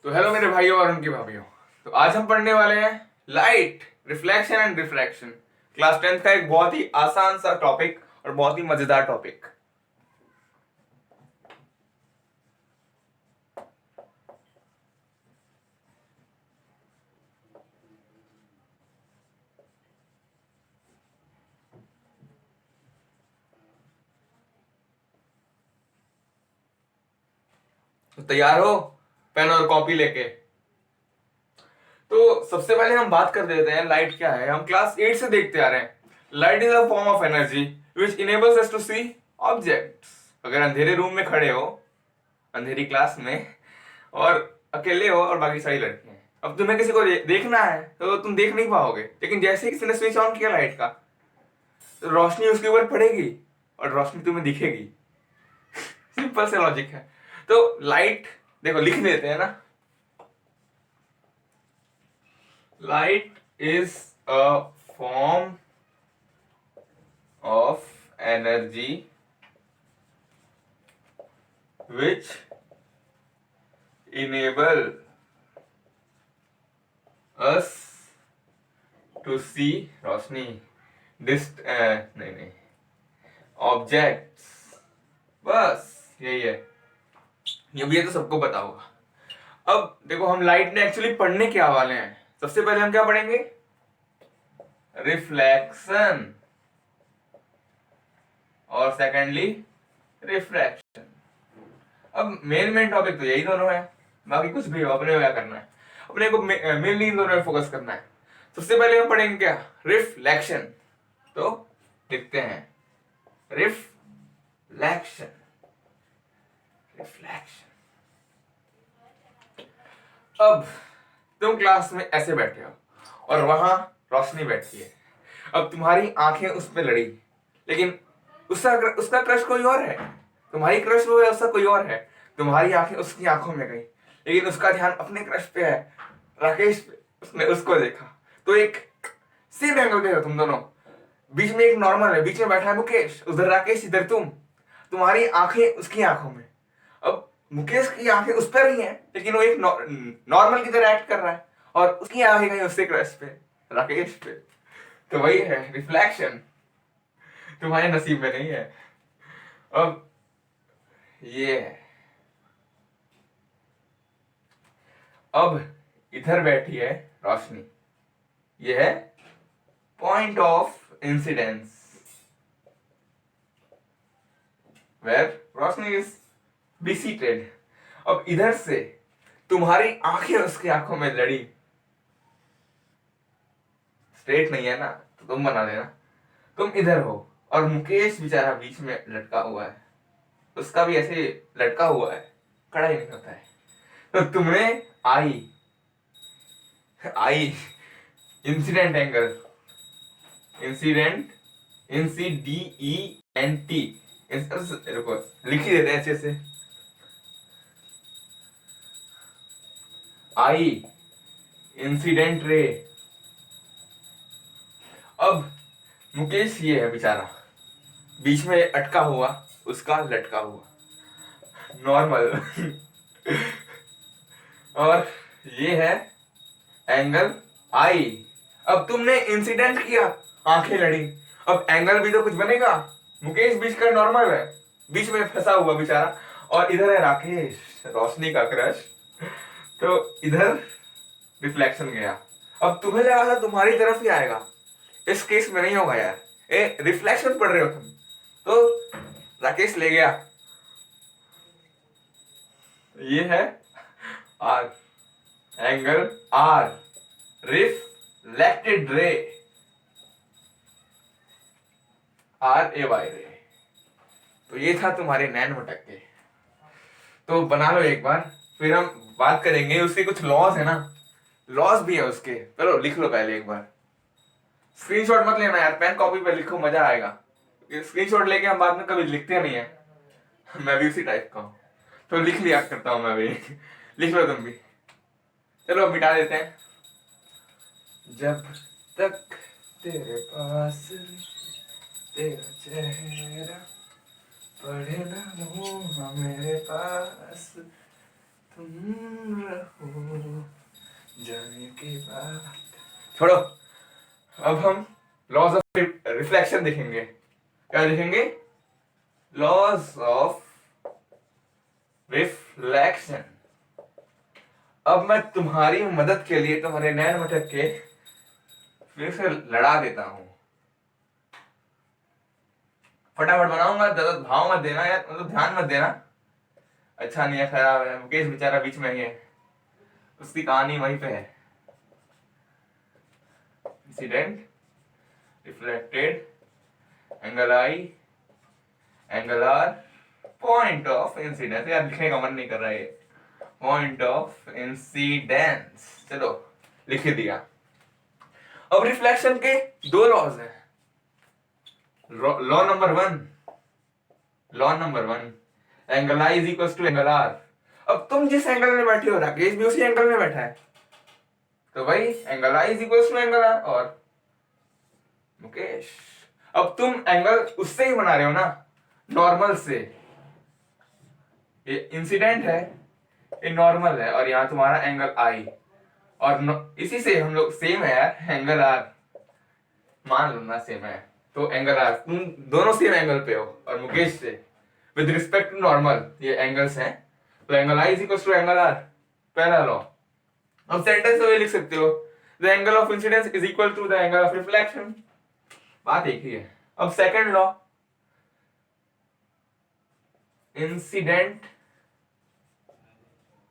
तो हेलो मेरे भाइयों और उनकी भाभीयों। तो आज हम पढ़ने वाले हैं light, reflection and refraction. Class 10th का एक बहुत ही आसान सा टॉपिक और बहुत ही मजेदार टॉपिक। तो तैयार हो पेन और कॉपी लेके? तो सबसे पहले हम बात कर देते हैं लाइट क्या है। हम क्लास 8 से देखते आ रहे हैं light is a form of energy which enables us to see objects. अगर अंधेरे रूम में खड़े हो, अंधेरी क्लास में, और अकेले हो और बाकी सारी लड़कियां हैं, अब तुम्हें किसी को देखना है तो तुम देख नहीं पाओगे, लेकिन जैसे ही किसी ने स्विच ऑन किया लाइट का तो रोशनी उसके ऊपर पड़ेगी और रोशनी तुम्हें दिखेगी। सिंपल से लॉजिक है। तो लाइट देखो, लिख देते हैं ना, light is a form of energy which enable us to see रोशनी नहीं नहीं ऑब्जेक्ट्स। बस यही है, ये भी है तो सबको पता होगा। अब देखो, हम लाइट में एक्चुअली पढ़ने क्या वाले हैं। सबसे पहले हम क्या पढ़ेंगे? रिफ्लेक्शन, और सेकेंडली रिफ्रैक्शन। अब मेन टॉपिक तो यही दोनों है, बाकी कुछ भी हो अपने को क्या करना है, अपने को मेनली इन दोनों में फोकस करना है। सबसे पहले हम पढ़ेंगे क्या? रिफ्लेक्शन। तो लिखते हैं रिफ्लेक्शन, रिफ्लेक्शन। अब तुम क्लास में ऐसे बैठे हो और वहां रोशनी बैठी है। अब तुम्हारी आंखें उस पर लड़ी, लेकिन उसका उसका क्रश कोई और है। तुम्हारी क्रश वो है, उसका कोई और है। तुम्हारी आंखें उसकी आंखों में गई, लेकिन उसका ध्यान अपने क्रश पे है, राकेश पे। उसने उसको देखा तो एक सेम एंगल पे हो तुम दोनों। बीच में एक नॉर्मल है, बीच में बैठा है मुकेश, उधर राकेश, इधर तुम। तुम्हारी आंखें उसकी आंखों में। अब मुकेश की आंखें उस पर ही हैं, लेकिन वो एक नॉर्मल की तरह एक्ट कर रहा है, और उसकी आंखें कहीं उससे क्रश पे, राकेश पे। तो वही है रिफ्लेक्शन, तुम्हारे नसीब में नहीं है। अब ये है, अब इधर बैठी है रोशनी, ये है पॉइंट ऑफ इंसिडेंस वेयर रोशनी इज बी सीटेड। अब इधर से तुम्हारी आंखें उसकी आंखों में लड़ी, स्ट्रेट नहीं है ना, तो तुम बना देना। तुम इधर हो और मुकेश बेचारा बीच में लटका हुआ है, उसका भी ऐसे लटका हुआ है, खड़ा ही नहीं होता है। तो तुमने आई आई इंसिडेंट एंगल, इंसिडेंट, INCDENT, रुको लिख ही देते हैं अच्छे से। आई इंसिडेंट रे। अब मुकेश ये है बेचारा, बीच में अटका हुआ, उसका लटका हुआ, नॉर्मल। और ये है एंगल आई। अब तुमने इंसिडेंट किया, आंखें लड़ी, अब एंगल भी तो कुछ बनेगा। मुकेश बीच का नॉर्मल है, बीच में फंसा हुआ बेचारा, और इधर है राकेश, रोशनी का क्रश। तो इधर रिफ्लेक्शन गया। अब तुम्हें लगा था तुम्हारी तरफ ही आएगा, इस केस में नहीं होगा यार, ए रिफ्लेक्शन पढ़ रहे हो तुम। तो राकेश ले गया, ये है R, angle R, reflected ray, RAY रे। तो ये था तुम्हारे नैन भटक। तो बना लो एक बार, फिर हम बात करेंगे। उसके कुछ लॉज है ना, लॉज भी है उसके। चलो लिख लो पहले एक बार। स्क्रीनशॉट मत लेना यार, पेन कॉपी पे लिखो, मजा आएगा। स्क्रीनशॉट लेके हम बाद में कभी लिखते नहीं है। मैं भी उसी टाइप का हूँ, तो लिख लिया करता हूँ मैं भी। लिख लो तुम भी। चलो मिटा देते हैं। जब तक तेरे पास तेरा चेहरा पढ़े ना हो मेरे पास, तुम रहो छोड़ो, अब हम लॉज ऑफ रिफ्लेक्शन देखेंगे। क्या देखेंगे? Laws of reflection. अब मैं तुम्हारी मदद के लिए तुम्हारे नैन मटक के फिर से लड़ा देता हूं। फटाफट बनाऊंगा, ज्यादा भाव मत देना यार, मतलब ध्यान मत देना। अच्छा नहीं है, खराब है। मुकेश बेचारा बीच में ही है, उसकी कहानी वहीं पे है। Incident, reflected, angle I, angle R, point of incidence. यार लिखने का मन नहीं कर रहा है, पॉइंट ऑफ इंसिडेंस। चलो लिख दिया। अब रिफ्लेक्शन के दो लॉज हैं। Law number one, angle I is equal to angle R. अब तुम जिस एंगल में बैठे हो, राकेश भी उसी एंगल में बैठा है, तो भाई angle I is equal to angle R. और मुकेश, अब तुम एंगल उससे ही बना रहे हो ना, नॉर्मल से। ये इंसिडेंट है, ये नॉर्मल है, और यहां तुम्हारा एंगल आई, और इसी से हम लोग सेम है यार, एंगल आर मान लो ना सेम है, तो एंगल आर, तुम दोनों सेम एंगल पे हो। और मुकेश से विद रिस्पेक्ट टू नॉर्मल ये एंगल्स हैं, तो angle I is equal to angle R, पहला लॉ। अब सेंटेंस में लिख सकते हो, the angle of incidence is equal to the angle of reflection. बात एक ही है। अब second law, incident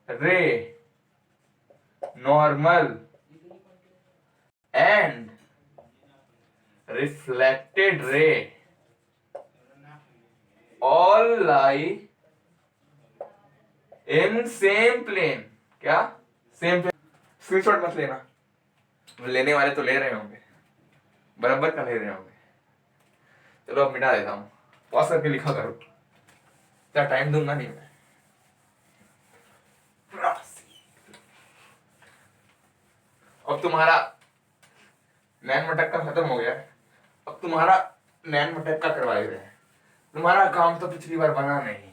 ray normal and reflected ray all lie in same plane। क्या? Same plane. स्क्रीनशॉट मत लेना, लेने वाले तो ले रहे होंगे, बराबर का ले रहे होंगे। चलो अब मिटा देता हूं, पॉज करके लिखा करो, क्या टाइम दूंगा नहीं मैं। अब तुम्हारा नैन मटक का खत्म हो गया, अब तुम्हारा नैन मटक का करवा दे रहे हैं। तुम्हारा काम तो पिछली बार बना नहीं,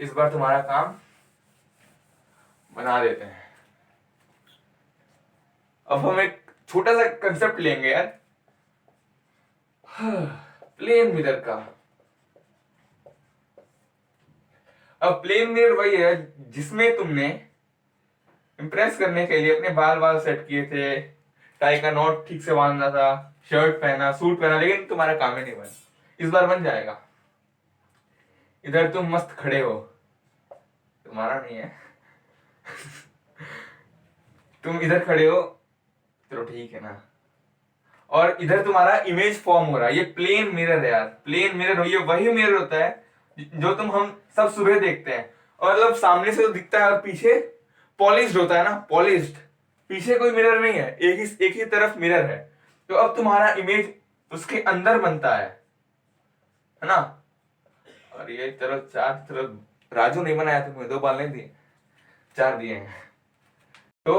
इस बार तुम्हारा काम बना देते हैं। अब हम एक छोटा सा कंसेप्ट लेंगे यार, प्लेन मिरर का। अब प्लेन मिरर वही है जिसमें तुमने इंप्रेस करने के लिए अपने बाल बाल सेट किए थे, टाई का नॉट ठीक से बांधना था, शर्ट पहना, सूट पहना, लेकिन तुम्हारा काम ही नहीं बना। इस बार बन जाएगा। इधर तुम मस्त खड़े हो, तुम्हारा नहीं है तुम इधर खड़े हो, चलो ठीक है ना, और इधर तुम्हारा इमेज फॉर्म हो रहा है। ये प्लेन मिरर है यार, प्लेन मिरर, ये वही मिरर होता है जो हम सब सुबह देखते हैं, और मतलब सामने से तो दिखता है और पीछे पॉलिश्ड होता है ना, पॉलिश्ड। पीछे कोई मिरर नहीं है, एक ही तरफ मिरर है। तो अब तुम्हारा इमेज उसके अंदर बनता है ना। और ये चलो चलो राजू नहीं बनाया, तुम्हें 2 बाल नहीं दिए, 4 दिए हैं। तो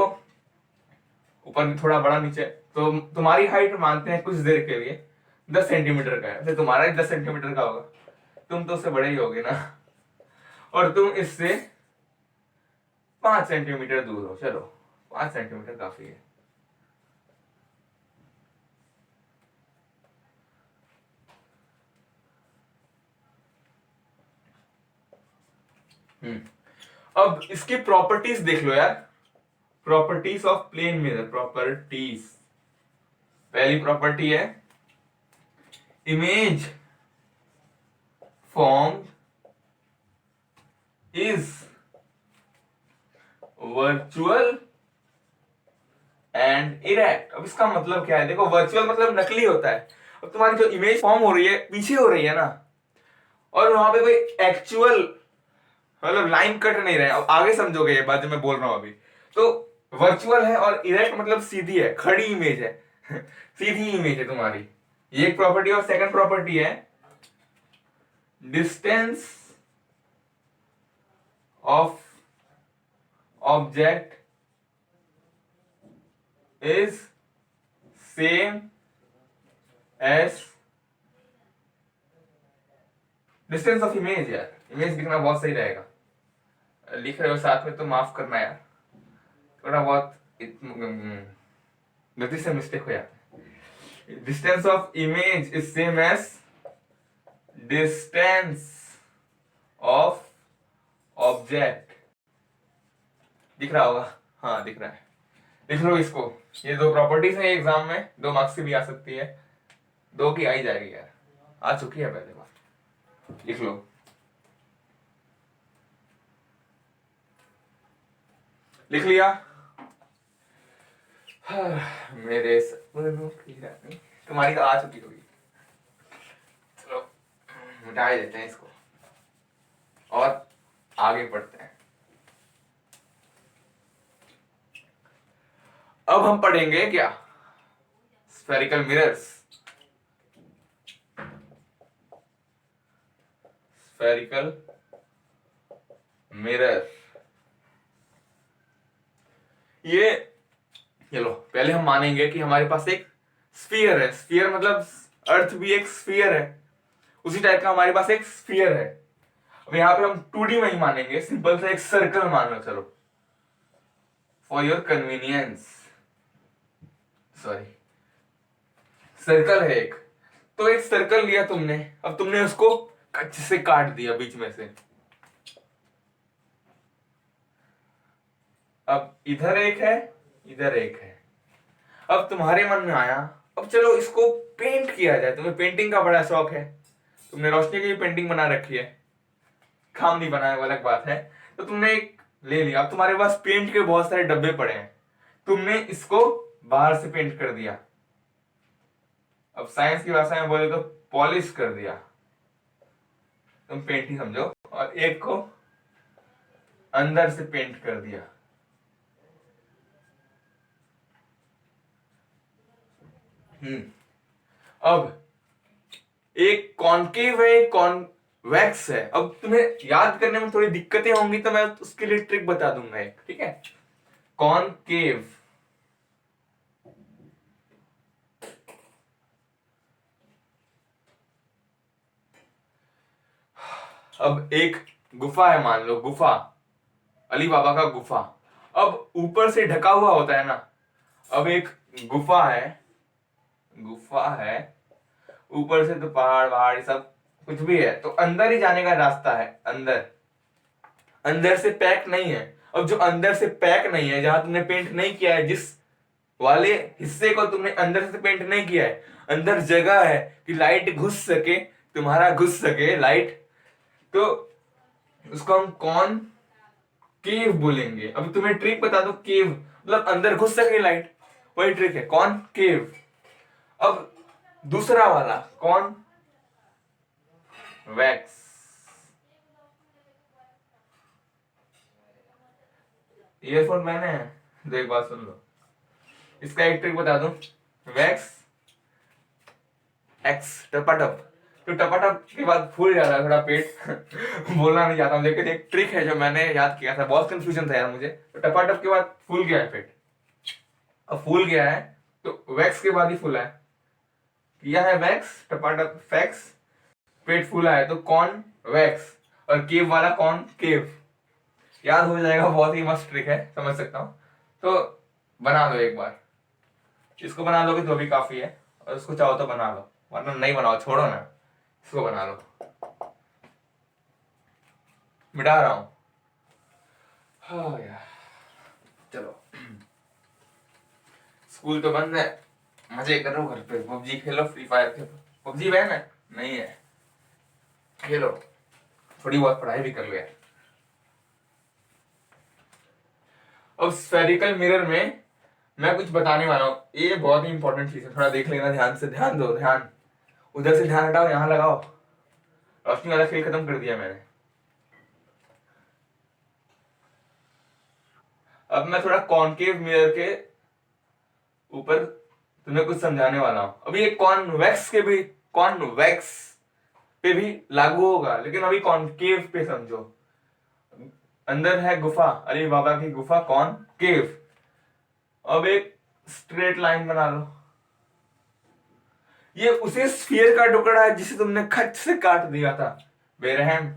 ऊपर भी थोड़ा बड़ा, नीचे, तो तुम्हारी हाइट मानते हैं कुछ देर के लिए 10 सेंटीमीटर का है, तो तुम्हारा ही 10 सेंटीमीटर का होगा, तुम तो उससे बड़े ही होगे ना, और तुम इससे 5 सेंटीमीटर दूर हो। चलो 5 सेंटीमीटर काफी है। अब इसकी प्रॉपर्टीज देख लो यार, properties of plane mirror. Properties, पहली प्रॉपर्टी है image form is virtual and erect. अब इसका मतलब क्या है? देखो, वर्चुअल मतलब नकली होता है। अब तुम्हारी जो इमेज फॉर्म हो रही है पीछे हो रही है ना, और वहां पे कोई एक्चुअल मतलब लाइन कट नहीं रहे। अब आगे समझोगे ये बात जो मैं बोल रहा हूं अभी। तो वर्चुअल है, और इरेक्ट मतलब सीधी है, खड़ी इमेज है सीधी इमेज है तुम्हारी, ये एक प्रॉपर्टी। और सेकंड प्रॉपर्टी है distance of object is same as distance of image. यार इमेज लिखना बहुत सही रहेगा, लिख रहे हो साथ में तो माफ करना यार, थोड़ा बहुत गलती से मिस्टेक हो जाता है। Distance of image is same as distance of object. दिख रहा होगा? हाँ दिख रहा है। लिख लो इसको। ये दो प्रॉपर्टीज है एग्जाम में, 2 मार्क्स की भी आ सकती है, 2 की आ ही जाएगी यार, आ चुकी है पहले बार। लिख लो। लिख लिया? मेरे सपनों की रानी, तुम्हारी तो आ चुकी होगी। चलो मिटा ही देते हैं इसको और आगे बढ़ते हैं। अब हम पढ़ेंगे क्या? Spherical mirrors. Spherical mirror. ये चलो पहले हम मानेंगे कि हमारे पास एक स्फीयर है। स्फीयर मतलब अर्थ भी एक स्फीयर है, उसी टाइप का हमारे पास एक स्फीयर है। अब यहाँ पे हम 2D में ही मानेंगे, सिंपल सा एक सर्कल मान लो। चलो for your convenience, sorry, circle है एक। तो एक सर्कल लिया तुमने, अब तुमने उसको कच्चे से काट दिया बीच में से। अब इधर एक है, इधर एक है। अब तुम्हारे मन में आया, अब चलो इसको पेंट किया जाए। तुम्हें पेंटिंग का बड़ा शौक है, तुमने रोशनी की पेंटिंग बना रखी है, काम नहीं बनाया वो अलग बात है। तो तुमने एक ले लिया, अब तुम्हारे पास पेंट के बहुत सारे डब्बे पड़े हैं, तुमने इसको बाहर से पेंट कर दिया। अब साइंस की भाषा में बोले तो पॉलिश कर दिया, तुम पेंट ही समझो। और एक को अंदर से पेंट कर दिया। अब एक कॉनकेव है, एक कॉन्वेक्स है। अब तुम्हें याद करने में थोड़ी दिक्कतें होंगी तो मैं उसके लिए ट्रिक बता दूंगा एक, ठीक है? कॉनकेव, अब एक गुफा है, मान लो गुफा, अली बाबा का गुफा। अब ऊपर से ढका हुआ होता है ना, अब एक गुफा है, गुफा है, ऊपर से तो पहाड़ वहाड़ सब कुछ भी है, तो अंदर ही जाने का रास्ता है। अंदर, अंदर से पैक नहीं है। अब जो अंदर से पैक नहीं है, जहां तुमने पेंट नहीं किया है, जिस वाले हिस्से को तुमने अंदर से पेंट नहीं किया है, अंदर जगह है कि लाइट घुस सके, तुम्हारा घुस सके लाइट, तो उसको हम कौन केव बोलेंगे। अब तुम्हें ट्रिक बता दो, केव मतलब अंदर घुस सके लाइट, वही ट्रिक है कौन केव। अब दूसरा वाला कौन वैक्स। ईयरफोन मैंने है, तो एक बात सुन लो, इसका एक ट्रिक बता दूं। वैक्स एक्स टपाटप, तो टपाटप के बाद फूल जा रहा है थोड़ा पेट बोलना नहीं चाहता हूं, लेकिन एक ट्रिक है जो मैंने याद किया था, बहुत कंफ्यूजन था यार मुझे। तो टपाटप के बाद फूल गया है पेट, अब फूल गया है तो वैक्स के बाद ही फूला है, किया है वैक्स, टपाटप फैक्स, पेट फूला है, तो कौन वैक्स। और केव वाला कौन केव, याद हो जाएगा। बहुत ही मस्त ट्रिक है, समझ सकता हूँ। तो बना लो एक बार, इसको बना लोगे तो भी काफी है, और उसको चाहो तो बना लो, वरना नहीं बनाओ, छोड़ो ना, इसको बना लो। मिटा रहा हूं। हाँ यार चलो, स्कूल तो बंद है, मजे करो घर पे, पबजी खेलो, फ्री फायर खेलो। पबजी बैन है? नहीं है, खेलो, थोड़ी बहुत पढ़ाई भी कर लो यार। अब स्फेरिकल मिरर में मैं कुछ बताने वाला हूँ, ये बहुत ही इंपॉर्टेंट चीज है, थोड़ा देख लेना ध्यान से, ध्यान दो, ध्यान उधर से ध्यान हटाओ, यहाँ लगाओ। रोशनी वाला खेल खत्म कर दिया मैंने। अब मैं थोड़ा कॉनकेव मिरर के ऊपर तुम्हें कुछ समझाने वाला हूं। अभी ये कॉन्वेक्स के भी, कॉन्वेक्स पे भी लागू होगा, लेकिन अभी कॉनकेव पे समझो। अंदर है गुफा, अली बाबा की गुफा, कॉनकेव। अब एक स्ट्रेट लाइन बना लो, ये उसी स्फीयर का टुकड़ा है जिसे तुमने खच से काट दिया था, बेरहम।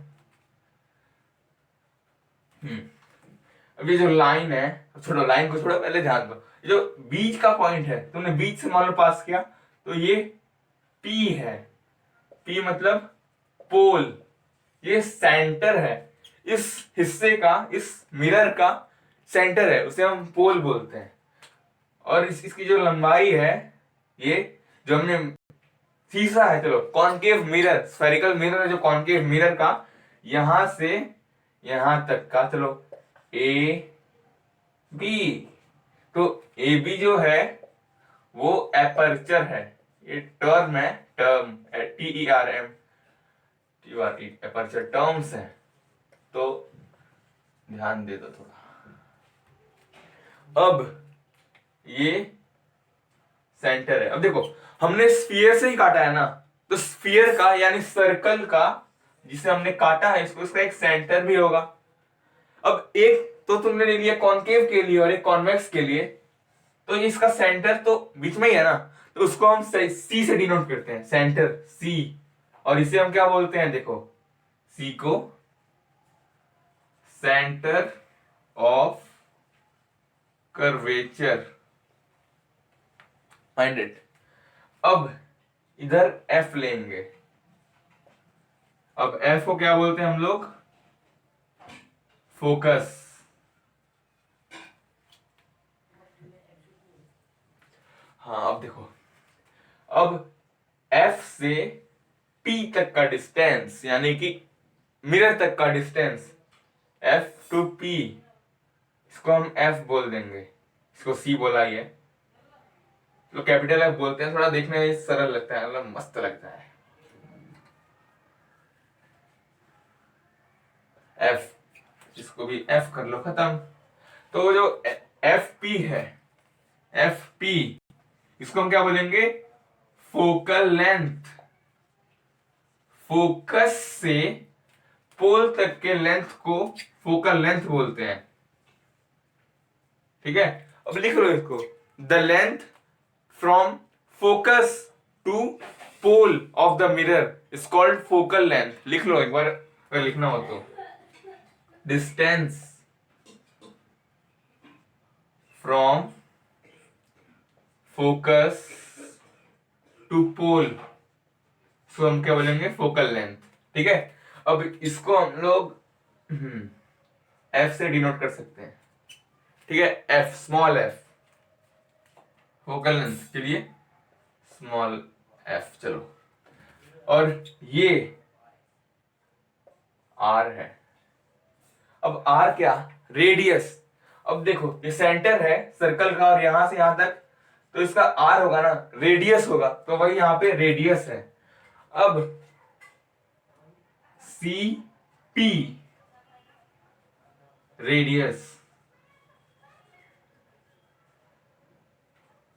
अब ये जो लाइन है, छोड़ो लाइन को, छोड़ो, पहले ध्यान दो, ये जो बीच का पॉइंट है, तुमने बीच से मान लो पास किया, तो ये पी है, पी मतलब पोल, ये सेंटर है, इस हिस्से का, इस मिरर का सेंटर है, उसे हम पोल बोलते हैं। और इसकी जो लंबाई है, ये जो हमने तीसरा है, चलो कॉनकेव मिरर, स्फेरिकल मिरर है जो कॉनकेव मिरर का, यहां से यहां तक का, चलो ए बी, तो ए बी जो है वो एपर्चर है, ये टर्म है, टर्म TERM, एपर्चर टर्म्स है, तो ध्यान दे दो थोड़ा। अब ये सेंटर है। अब देखो हमने स्फीयर से ही काटा है ना, तो स्फीयर का यानी सर्कल का जिसे हमने काटा है, इसको, इसका एक सेंटर भी होगा। अब एक तो तुमने ले लिया कॉनकेव के लिए और एक कॉन्वेक्स के लिए, तो इसका सेंटर तो बीच में ही है ना, तो उसको हम सी से डिनोट करते हैं, सेंटर सी। और इसे हम क्या बोलते हैं, देखो सी को centre of curvature, find it. अब इधर एफ लेंगे, अब एफ को क्या बोलते हैं हम लोग, फोकस। हाँ अब देखो, अब एफ से पी तक का डिस्टेंस, यानी कि मिरर तक का डिस्टेंस, एफ टू पी, इसको हम एफ बोल देंगे, इसको सी बोला ही है, तो कैपिटल एफ बोलते हैं, थोड़ा देखने में सरल लगता है, मतलब मस्त लगता है। एफ, इसको भी एफ कर लो, खत्म। तो जो एफ पी है, एफ पी, इसको हम क्या बोलेंगे, फोकल लेंथ। फोकस से पोल तक के लेंथ को फोकल लेंथ बोलते हैं, ठीक है। अब लिख लो इसको, the length from focus to pole of the mirror is called focal length. लिख लो एक बार अगर लिखना हो तो, distance from focus to pole, so हम क्या बोलेंगे, फोकल लेंथ, ठीक है। अब इसको हम लोग एफ से डिनोट कर सकते हैं, ठीक है, F, small F, focal length के लिए स्मॉल एफ, चलो। और ये आर है। अब आर क्या, रेडियस। अब देखो ये सेंटर है सर्कल का और यहां से यहां तक, तो इसका आर होगा ना, रेडियस होगा, तो वही यहां पे रेडियस है। अब C P, radius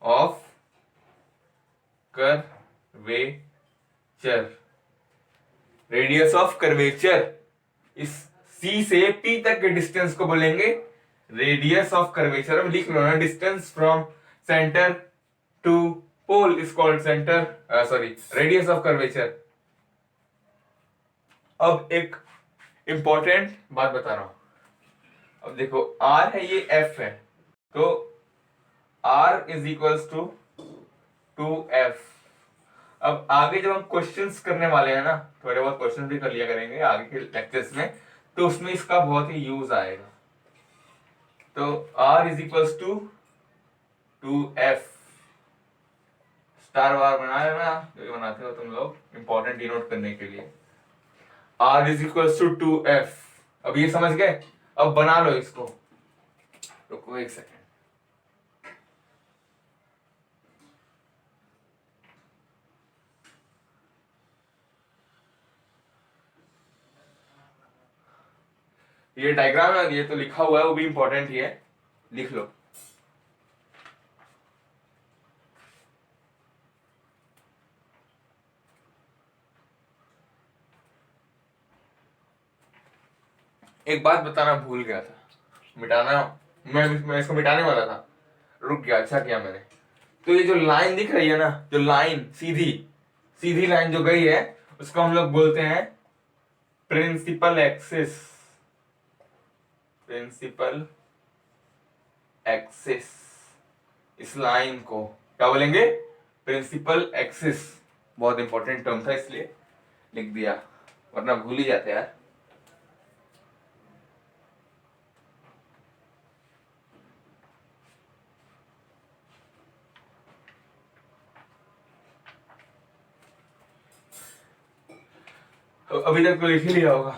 of curvature, radius of curvature, इस सी से पी तक के डिस्टेंस को बोलेंगे रेडियस ऑफ कर्वेचर। अब लिख लो ना, distance from centre to pole is called centre, sorry, radius of curvature. अब एक इंपॉर्टेंट बात बता रहा हूं, अब देखो आर है, ये एफ है, तो are is equals to 2f। अब आगे जब हम क्वेश्चंस करने वाले हैं ना, थोड़े बहुत क्वेश्चन भी कर लिया करेंगे आगे के लेक्चर्स में, तो उसमें इसका बहुत ही यूज आएगा। तो r is equals to 2f, star bar बना लेना जो बनाते हो तुम लोग, इंपॉर्टेंट डिनोट करने के लिए। r is equals to 2f, अब ये समझ गए, अब बना लो इसको, रुको एक सेकेंड। ये डायग्राम है, ये तो लिखा हुआ है, वो भी इंपॉर्टेंट ही है, लिख लो। एक बात बताना भूल गया था, मिटाना, मैं इसको मिटाने वाला था, रुक गया, अच्छा किया मैंने। तो ये जो लाइन दिख रही है ना, जो लाइन सीधी सीधी लाइन जो गई है, उसको हम लोग बोलते हैं प्रिंसिपल एक्सिस, प्रिंसिपल एक्सिस, इस लाइन को क्या बोलेंगे? Principal axis. बहुत इंपॉर्टेंट टर्म था इसलिए लिख दिया, वरना भूल ही जाते यार। तो अभी तक तो लिख ही लिया होगा,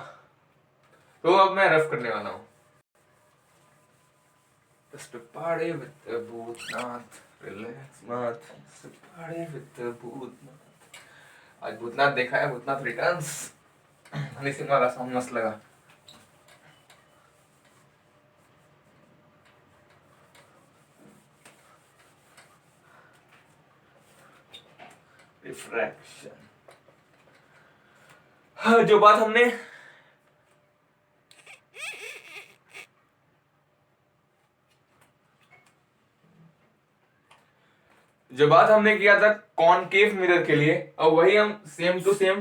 तो अब मैं रफ करने वाला हूँ। Just a party with the Bhootnath, relax मत, just a party with the Bhootnath. आज भूतनाथ देखा है, भूतनाथ रिटर्न्स, हनी सिंह वाला सॉन्ग मस्त लगा। रिफ्रैक्शन, जो बात हमने किया था कॉनकेव मिरर के लिए, और वही हम सेम टू सेम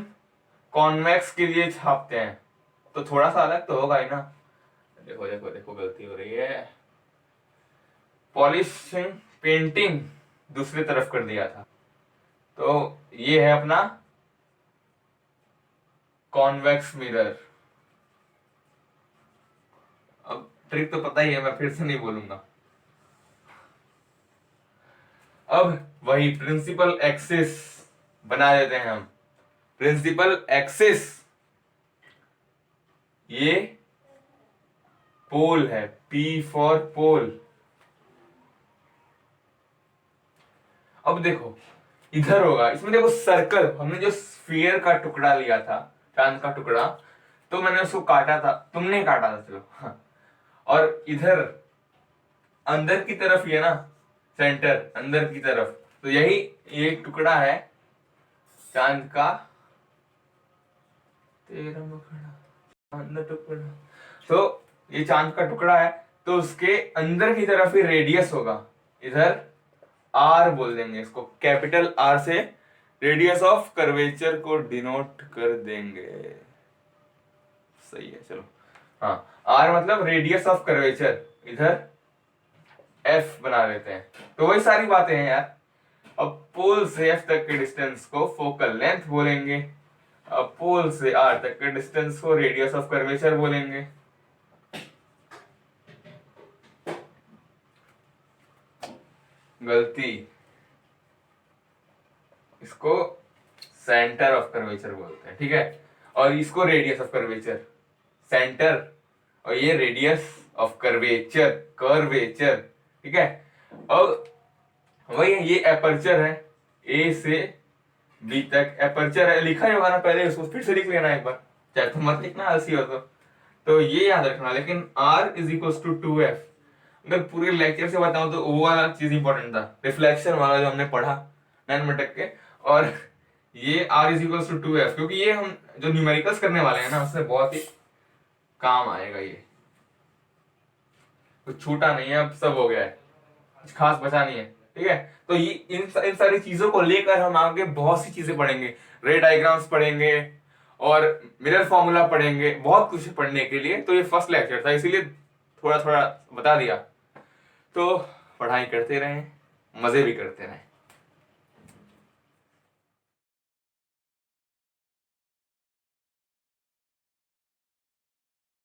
कॉन्वेक्स के लिए छापते हैं, तो थोड़ा सा अलग तो होगा ही ना। देखो देखो देखो, गलती हो रही है। पॉलिशिंग, पेंटिंग दूसरी तरफ कर दिया था, तो ये है अपना कॉन्वेक्स मिरर। अब ट्रिक तो पता ही है, मैं फिर से नहीं बोलूंगा। अब वही प्रिंसिपल एक्सिस बना देते हैं हम। प्रिंसिपल एक्सिस ये पोल है, P फॉर पोल। अब देखो इधर होगा, इसमें देखो सर्कल, हमने जो स्फीयर का टुकड़ा लिया था, चांद का टुकड़ा, तो मैंने उसको काटा था, तुमने काटा था, चलो हाँ। और इधर अंदर की तरफ ये ना, सेंटर अंदर की तरफ, तो यही ये टुकड़ा है चांद का, तेरा मुखड़ा चांद टुकड़ा। तो ये चांद का टुकड़ा है, तो उसके अंदर की तरफ ही रेडियस होगा, इधर आर बोल देंगे इसको, कैपिटल आर से रेडियस ऑफ कर्वेचर को डिनोट कर देंगे। सही है, चलो हाँ, आर मतलब रेडियस ऑफ कर्वेचर, इधर एफ बना लेते हैं। तो वही सारी बातें हैं यार। अब पोल से एफ तक के डिस्टेंस को फोकल लेंथ बोलेंगे, अब पोल से आर तक के डिस्टेंस को रेडियस ऑफ कर्वेचर बोलेंगे। गलती, इसको सेंटर ऑफ कर्वेचर बोलते हैं, ठीक है, और इसको रेडियस ऑफ कर्वेचर, सेंटर, और ये रेडियस ऑफ कर्वेचर, कर्वेचर, ठीक है। और वही है, ये एपर्चर है, ए से बी तक एपर्चर है, लिखा ही होगा ना पहले, उसको फिर से लिख लेना एक बार, चाहे तो मत लिखना, आलसी हो तो ये याद रखना। लेकिन R is equal to 2F। अगर पूरे लेक्चर से बताऊं तो वो वाला चीज इंपॉर्टेंट था, रिफ्लेक्शन वाला जो हमने पढ़ा नैनोमीटर के, और ये R is equal to 2F, क्योंकि ये हम जो न्यूमेरिकल्स करने वाले हैं ना, उससे बहुत ही काम आएगा। ये कुछ छूटा नहीं है, अब सब हो गया है, कुछ खास बचा नहीं है, ठीक है। तो ये इन सारी चीजों को लेकर हम आगे बहुत सी चीजें पढ़ेंगे, रे डायग्राम्स पढ़ेंगे और मिरर फॉर्मूला पढ़ेंगे, बहुत कुछ पढ़ने के लिए। तो ये फर्स्ट लेक्चर था, इसीलिए थोड़ा थोड़ा बता दिया। तो पढ़ाई करते रहें, मजे भी करते रहें।